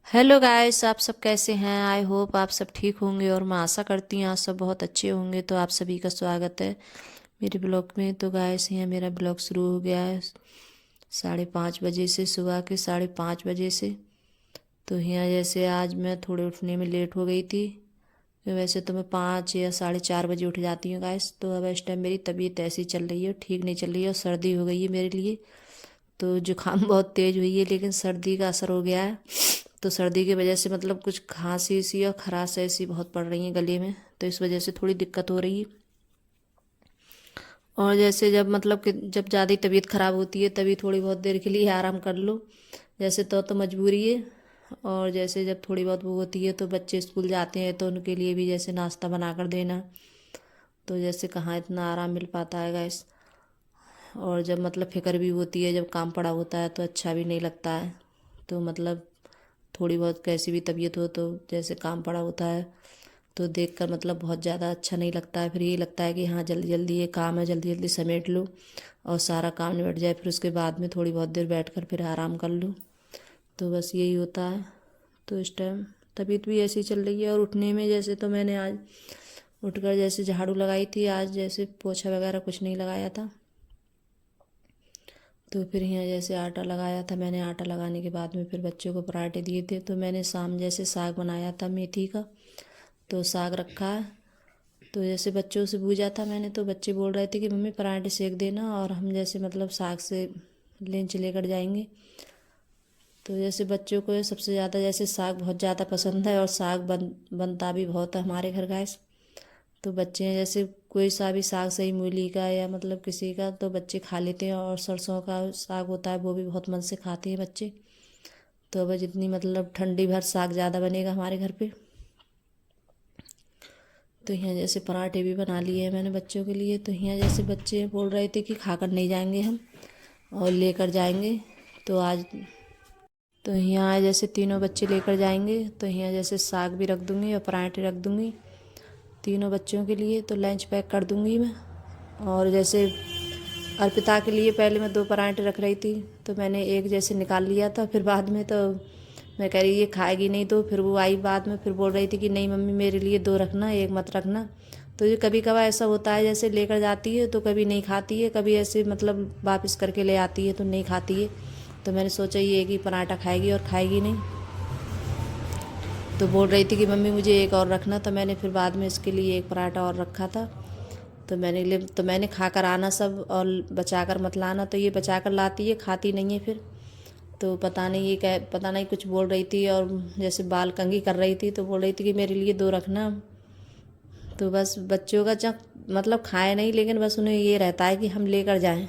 Hello guys, आप सब कैसे हैं। आई होप आप सब ठीक होंगे और मैं आशा करती हूँ आप सब बहुत अच्छे होंगे। तो आप सभी का स्वागत है मेरे ब्लॉग में। तो गाइस यहाँ मेरा ब्लॉग शुरू हो गया है 5:30 बजे से, सुबह के 5:30 बजे से। तो यहाँ जैसे आज मैं थोड़े उठने में लेट हो गई थी। तो वैसे तो मैं 5 या 4:30 बजे उठ जाती हूँ गाइस। तो अब इस टाइम मेरी तबीयत ऐसी चल रही है, ठीक नहीं चल रही है और सर्दी हो गई है मेरे लिए। तो जुकाम बहुत तेज हुई है, लेकिन सर्दी का असर हो गया है। तो सर्दी की वजह से मतलब कुछ खांसी सी और खराश ऐसी बहुत पड़ रही है गले में। तो इस वजह से थोड़ी दिक्कत हो रही है। और जैसे जब मतलब कि जब ज़्यादा तबीयत ख़राब होती है तभी थोड़ी बहुत देर के लिए आराम कर लो। जैसे तो मजबूरी है। और जैसे जब थोड़ी बहुत वो होती है तो बच्चे स्कूल जाते हैं तो उनके लिए भी जैसे नाश्ता बना कर देना। तो जैसे कहाँ इतना आराम मिल पाता है गैस। और जब मतलब फिक्र भी होती है, जब काम पड़ा होता है तो अच्छा भी नहीं लगता है। तो मतलब थोड़ी बहुत कैसी भी तबीयत हो तो जैसे काम पड़ा होता है तो देखकर मतलब बहुत ज़्यादा अच्छा नहीं लगता है। फिर ये लगता है कि हाँ जल्दी जल्दी ये काम है, जल्दी जल्दी समेट लो और सारा काम निपट जाए, फिर उसके बाद में थोड़ी बहुत देर बैठकर फिर आराम कर लो। तो बस यही होता है। तो इस टाइम तबीयत भी ऐसी चल रही है। और उठने में जैसे तो मैंने आज उठकर जैसे झाड़ू लगाई थी, आज जैसे पोछा वगैरह कुछ नहीं लगाया था। तो फिर यहाँ जैसे आटा लगाया था मैंने, आटा लगाने के बाद में फिर बच्चों को पराठे दिए थे। तो मैंने शाम जैसे साग बनाया था मेथी का, तो साग रखा है। तो जैसे बच्चों से पूछा था मैंने तो बच्चे बोल रहे थे कि मम्मी पराठे सेक देना और हम जैसे मतलब साग से लंच लेकर जाएंगे। तो जैसे बच्चों को सबसे ज़्यादा जैसे साग बहुत ज़्यादा पसंद है और साग बनता भी बहुत है हमारे घर गैस। तो बच्चे हैं जैसे कोई सा भी साग, सही मूली का या मतलब किसी का, तो बच्चे खा लेते हैं। और सरसों का साग होता है वो भी बहुत मन से खाते हैं बच्चे। तो अब जितनी मतलब ठंडी भर साग ज़्यादा बनेगा हमारे घर पे। तो यहाँ जैसे पराठे भी बना लिए हैं मैंने बच्चों के लिए। तो यहाँ जैसे बच्चे बोल रहे थे कि खाकर नहीं जाएंगे हम और लेकर जाएंगे। तो आज तो यहाँ जैसे तीनों बच्चे लेकर जाएंगे तो यहाँ जैसे साग भी रख दूँगी और पराठे रख दूँगी तीनों बच्चों के लिए। तो लंच पैक कर दूँगी मैं। और जैसे अर्पिता के लिए पहले मैं 2 पराठे रख रही थी तो मैंने एक जैसे निकाल लिया था। फिर बाद में तो मैं कह रही ये खाएगी नहीं, तो फिर वो आई बाद में फिर बोल रही थी कि नहीं मम्मी मेरे लिए 2 रखना, एक मत रखना। तो ये कभी कभार ऐसा होता है, जैसे लेकर जाती है तो कभी नहीं खाती है, कभी ऐसे मतलब वापस करके ले आती है तो नहीं खाती है। तो मैंने सोचा ये एक ही पराठा खाएगी और खाएगी नहीं। तो बोल रही थी कि मम्मी मुझे एक और रखना, तो मैंने फिर बाद में इसके लिए एक पराठा और रखा था। तो मैंने खाकर आना सब और बचा कर मत लाना। तो ये बचा कर लाती है, खाती नहीं है फिर। तो पता नहीं कुछ बोल रही थी और जैसे बाल कंघी कर रही थी तो बोल रही थी कि मेरे लिए 2 रखना। तो बस बच्चों का जब मतलब खाए नहीं, लेकिन बस उन्हें ये रहता है कि हम लेकर जाएं।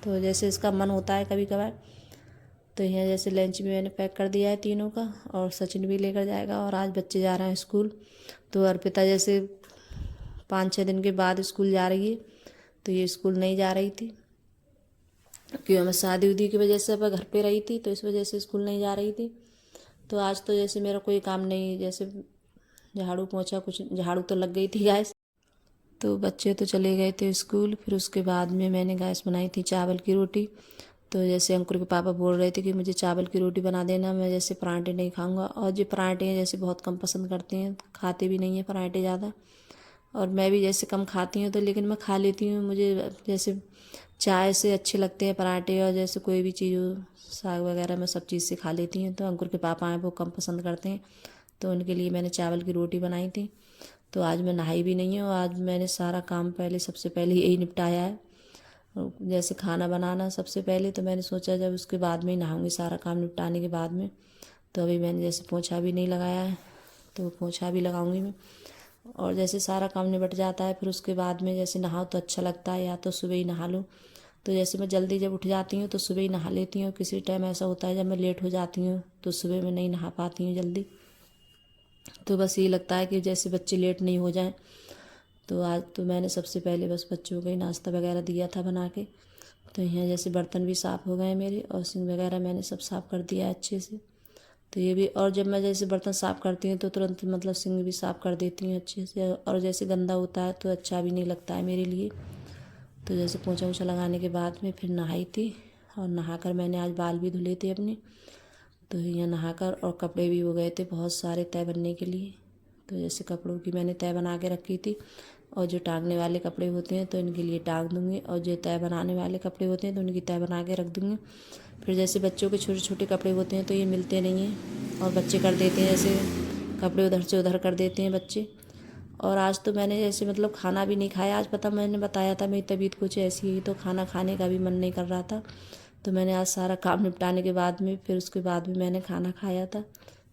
तो जैसे इसका मन होता है कभी कभार। तो यहाँ जैसे लंच भी मैंने पैक कर दिया है तीनों का, और सचिन भी लेकर जाएगा। और आज बच्चे जा रहे हैं स्कूल। तो अर्पिता जैसे 5-6 दिन के बाद स्कूल जा रही है। तो ये स्कूल नहीं जा रही थी क्योंकि मैं शादी उदी की वजह से अब घर पे रही थी, तो इस वजह से स्कूल नहीं जा रही थी। तो आज तो जैसे मेरा कोई काम नहीं, जैसे झाड़ू पोंछा कुछ, झाड़ू तो लग गई थी गैस। तो बच्चे तो चले गए थे स्कूल। फिर उसके बाद में मैंने गैस बनाई थी चावल की रोटी। तो जैसे अंकुर के पापा बोल रहे थे कि मुझे चावल की रोटी बना देना, मैं जैसे पराठे नहीं खाऊंगा। और जो पराठे हैं जैसे बहुत कम पसंद करते हैं, खाते भी नहीं हैं पराठे ज़्यादा। और मैं भी जैसे कम खाती हूँ तो लेकिन मैं खा लेती हूँ। मुझे जैसे चाय से अच्छे लगते हैं पराठे, और जैसे कोई भी चीज़ हो, साग वगैरह मैं सब चीज़ से खा लेती हूँ। तो अंकुर के पापा हैं वो कम पसंद करते हैं, तो उनके लिए मैंने चावल की रोटी बनाई थी। तो आज मैं नहाई भी नहीं हूँ, आज मैंने सारा काम पहले सबसे पहले यही निपटाया है। जैसे खाना बनाना सबसे पहले, तो मैंने सोचा जब उसके बाद में ही नहाऊंगी सारा काम निपटाने के बाद में। तो अभी मैंने जैसे पोछा भी नहीं लगाया है, तो पोछा भी लगाऊंगी मैं। और जैसे सारा काम निपट जाता है फिर उसके बाद में जैसे नहाओ तो अच्छा लगता है, या तो सुबह ही नहा लो। तो जैसे मैं जल्दी जब उठ जाती हूँ तो सुबह ही नहा लेती हूँ। किसी टाइम ऐसा होता है जब मैं लेट हो जाती हूँ तो सुबह में नहीं नहा पाती हूँ जल्दी। तो बस ये लगता है कि जैसे बच्चे लेट नहीं हो जाएं। तो आज तो मैंने सबसे पहले बस बच्चों को ही नाश्ता वगैरह दिया था बना के। तो यहाँ जैसे बर्तन भी साफ़ हो गए मेरे, और सिंक वगैरह मैंने सब साफ़ कर दिया है अच्छे से। तो ये भी, और जब मैं जैसे बर्तन साफ़ करती हूँ तो तुरंत मतलब सिंक भी साफ़ कर देती हूँ अच्छे से। और जैसे गंदा होता है तो अच्छा भी नहीं लगता है मेरे लिए। तो जैसे पोंछा वोछा लगाने के बाद में फिर नहाई थी, और नहा कर मैंने आज बाल भी धुले थे अपने। तो यहाँ नहाकर और कपड़े भी हो गए थे बहुत सारे तय बनने के लिए। तो जैसे कपड़ों की मैंने तय बना के रखी थी, और जो टांगने वाले कपड़े होते हैं तो इनके लिए टांग दूँगी, और जो तय बनाने वाले कपड़े होते हैं तो उनकी तय बना के रख दूँगी। फिर जैसे बच्चों के छोटे छोटे कपड़े होते हैं तो ये मिलते नहीं हैं, और बच्चे कर देते हैं जैसे कपड़े उधर से उधर कर देते हैं बच्चे। और आज तो मैंने जैसे मतलब खाना भी नहीं खाया आज, पता मैंने बताया था मेरी तबीयत कुछ ऐसी है, तो खाना खाने का भी मन नहीं कर रहा था। तो मैंने आज सारा काम निपटाने के बाद में फिर उसके बाद भी मैंने खाना खाया था।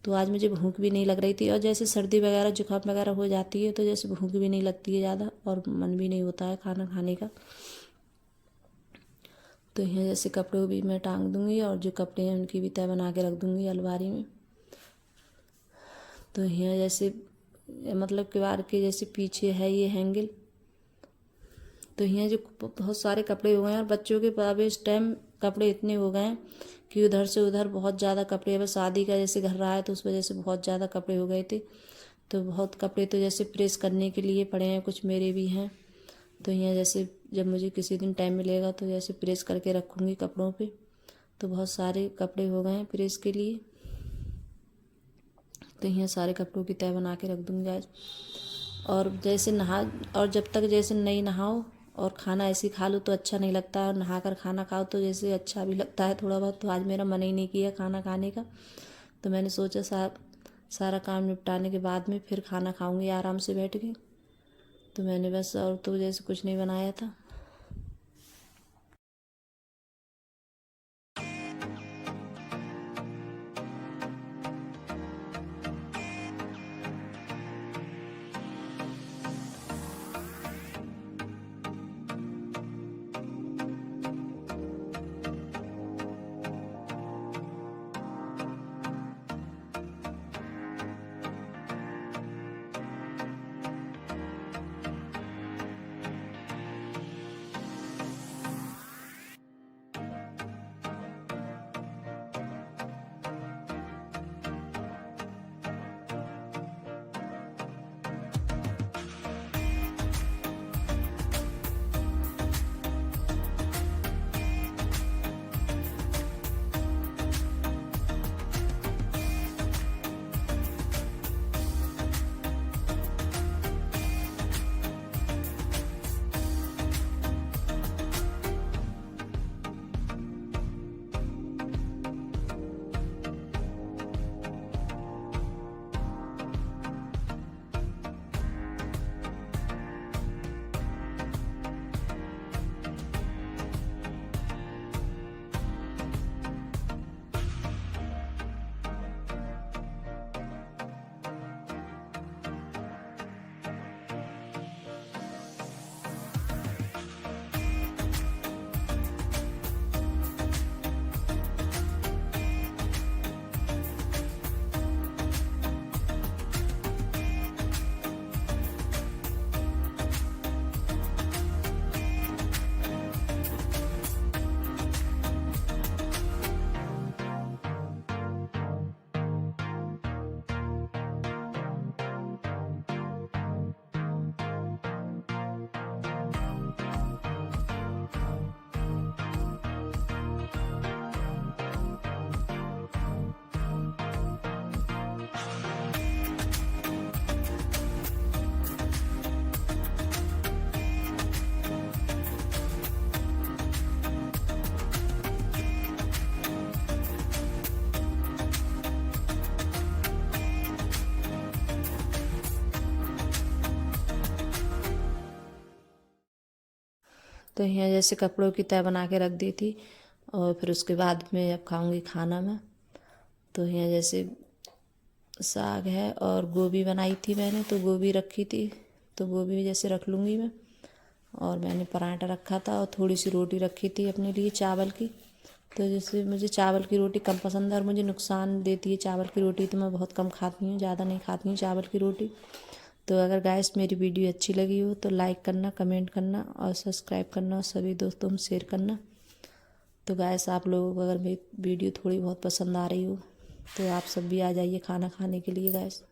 तो आज मुझे भूख भी नहीं लग रही थी, और जैसे सर्दी वगैरह जुकाम वगैरह हो जाती है तो जैसे भूख भी नहीं लगती है ज़्यादा, और मन भी नहीं होता है खाना खाने का। तो यहाँ जैसे कपड़े भी मैं टांग दूँगी, और जो कपड़े हैं उनकी भी तय बना के रख दूँगी अलमारी में। तो यहाँ जैसे मतलब किवाड़ के जैसे पीछे है ये हैंगल। तो यहाँ जो बहुत सारे कपड़े हो गए हैं, और बच्चों के अब इस टाइम कपड़े इतने हो गए हैं कि उधर से उधर बहुत ज़्यादा कपड़े, अब शादी का जैसे घर रहा है तो उस वजह से बहुत ज़्यादा कपड़े हो गए थे। तो बहुत कपड़े तो जैसे प्रेस करने के लिए पड़े हैं, कुछ मेरे भी हैं। तो यहाँ जैसे जब मुझे किसी दिन टाइम मिलेगा तो जैसे प्रेस करके रखूँगी कपड़ों पे। तो बहुत सारे कपड़े हो गए हैं प्रेस के लिए। तो यहाँ सारे कपड़ों की तय बना के रख दूँगी गाइस। और जैसे और जब तक जैसे नहीं नहाओ और खाना ऐसे ही खा लो तो अच्छा नहीं लगता है, और नहा कर खाना खाओ तो जैसे अच्छा भी लगता है थोड़ा बहुत। तो आज मेरा मन ही नहीं किया खाना खाने का, तो मैंने सोचा सारा काम निपटाने के बाद में फिर खाना खाऊंगी आराम से बैठ के। तो मैंने बस और तो जैसे कुछ नहीं बनाया था। तो यहाँ जैसे कपड़ों की तय बना के रख दी थी, और फिर उसके बाद में अब खाऊंगी खाना में। तो यहाँ जैसे साग है और गोभी बनाई थी मैंने, तो गोभी रखी थी, तो गोभी भी जैसे रख लूँगी मैं। और मैंने पराठा रखा था और थोड़ी सी रोटी रखी थी अपने लिए चावल की। तो जैसे मुझे चावल की रोटी कम पसंद है, और मुझे नुकसान देती है चावल की रोटी, तो मैं बहुत कम खाती हूँ, ज़्यादा नहीं खाती हूँ चावल की रोटी। तो अगर गाइस मेरी वीडियो अच्छी लगी हो तो लाइक करना, कमेंट करना और सब्सक्राइब करना, और सभी दोस्तों में शेयर करना। तो गाइस आप लोगों को अगर मेरी वीडियो थोड़ी बहुत पसंद आ रही हो तो आप सब भी आ जाइए खाना खाने के लिए गाइस।